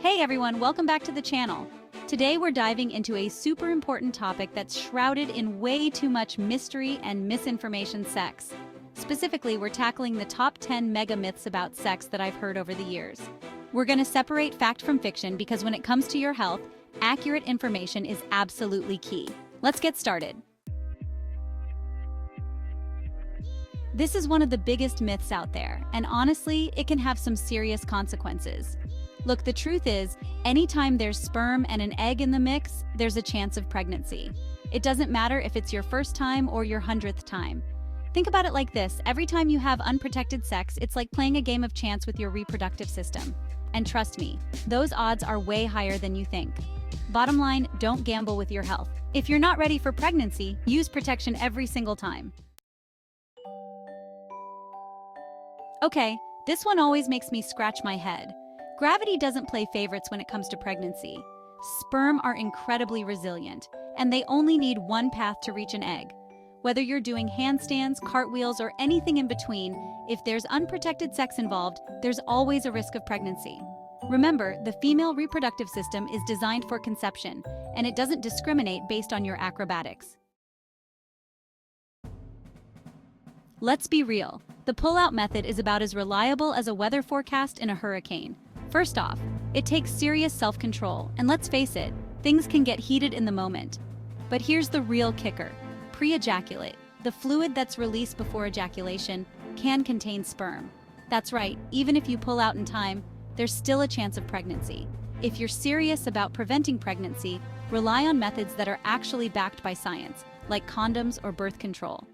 Hey everyone, welcome back to the channel. Today we're diving into a super important topic that's shrouded in way too much mystery and misinformation: sex. Specifically, we're tackling the top 10 mega myths about sex that I've heard over the years. We're going to separate fact from fiction because when it comes to your health, accurate information is absolutely key. Let's get started. This is one of the biggest myths out there, and honestly, it can have some serious consequences. Look, the truth is, anytime there's sperm and an egg in the mix, there's a chance of pregnancy. It doesn't matter if it's your first time or your 100th time. Think about it like this: every time you have unprotected sex, it's like playing a game of chance with your reproductive system. And trust me, those odds are way higher than you think. Bottom line, don't gamble with your health. If you're not ready for pregnancy, use protection every single time. Okay, this one always makes me scratch my head. Gravity doesn't play favorites when it comes to pregnancy. Sperm are incredibly resilient, and they only need one path to reach an egg. Whether you're doing handstands, cartwheels, or anything in between, if there's unprotected sex involved, there's always a risk of pregnancy. Remember, the female reproductive system is designed for conception, and it doesn't discriminate based on your acrobatics. Let's be real. The pull-out method is about as reliable as a weather forecast in a hurricane. First off, it takes serious self-control, and let's face it, things can get heated in the moment. But here's the real kicker: pre-ejaculate. The fluid that's released before ejaculation can contain sperm. That's right, even if you pull out in time, there's still a chance of pregnancy. If you're serious about preventing pregnancy, rely on methods that are actually backed by science, like condoms or birth control.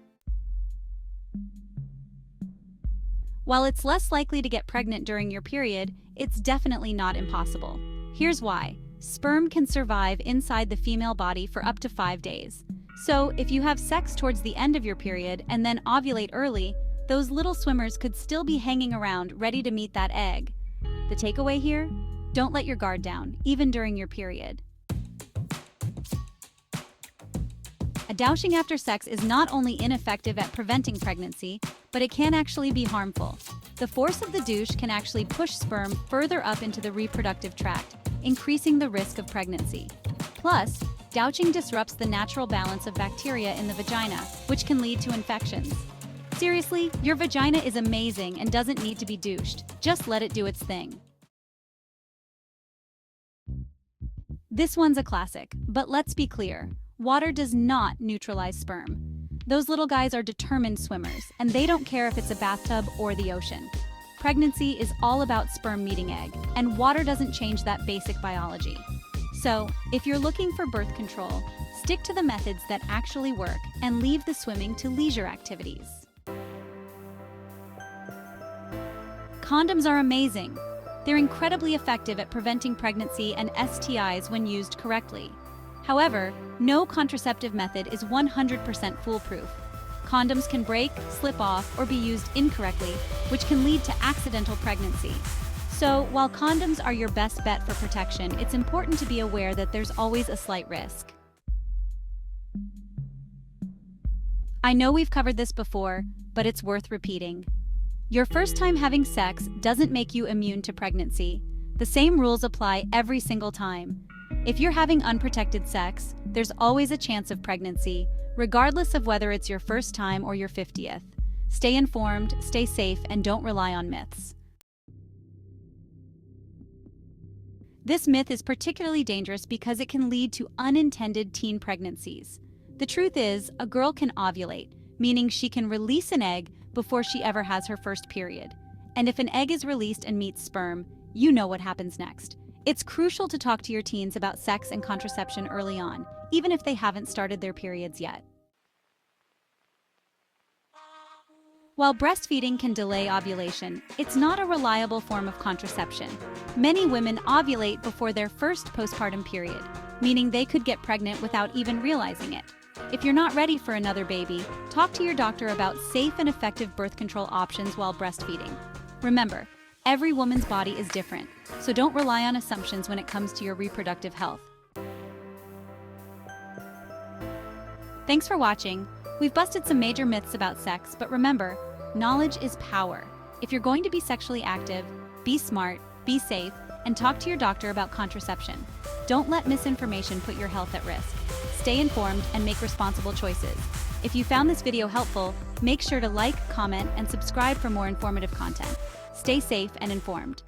While it's less likely to get pregnant during your period, it's definitely not impossible. Here's why. Sperm can survive inside the female body for up to 5 days. So, if you have sex towards the end of your period and then ovulate early, those little swimmers could still be hanging around ready to meet that egg. The takeaway here? Don't let your guard down, even during your period. A douching after sex is not only ineffective at preventing pregnancy, but it can actually be harmful. The force of the douche can actually push sperm further up into the reproductive tract, increasing the risk of pregnancy. Plus, douching disrupts the natural balance of bacteria in the vagina, which can lead to infections. Seriously, your vagina is amazing and doesn't need to be douched. Just let it do its thing. This one's a classic, but let's be clear. Water does not neutralize sperm. Those little guys are determined swimmers, and they don't care if it's a bathtub or the ocean. Pregnancy is all about sperm meeting egg, and water doesn't change that basic biology. So, if you're looking for birth control, stick to the methods that actually work and leave the swimming to leisure activities. Condoms are amazing. They're incredibly effective at preventing pregnancy and STIs when used correctly. However, no contraceptive method is 100% foolproof. Condoms can break, slip off, or be used incorrectly, which can lead to accidental pregnancy. So, while condoms are your best bet for protection, it's important to be aware that there's always a slight risk. I know we've covered this before, but it's worth repeating. Your first time having sex doesn't make you immune to pregnancy. The same rules apply every single time. If you're having unprotected sex, there's always a chance of pregnancy, regardless of whether it's your first time or your 50th. Stay informed, stay safe, and don't rely on myths. This myth is particularly dangerous because it can lead to unintended teen pregnancies. The truth is, a girl can ovulate, meaning she can release an egg before she ever has her first period. And if an egg is released and meets sperm, you know what happens next. It's crucial to talk to your teens about sex and contraception early on, even if they haven't started their periods yet. While breastfeeding can delay ovulation, it's not a reliable form of contraception. Many women ovulate before their first postpartum period, meaning they could get pregnant without even realizing it. If you're not ready for another baby, talk to your doctor about safe and effective birth control options while breastfeeding. Remember, every woman's body is different, so don't rely on assumptions when it comes to your reproductive health. Thanks for watching. We've busted some major myths about sex, but remember, knowledge is power. If you're going to be sexually active, be smart, be safe, and talk to your doctor about contraception. Don't let misinformation put your health at risk. Stay informed and make responsible choices. If you found this video helpful, make sure to like, comment, and subscribe for more informative content. Stay safe and informed.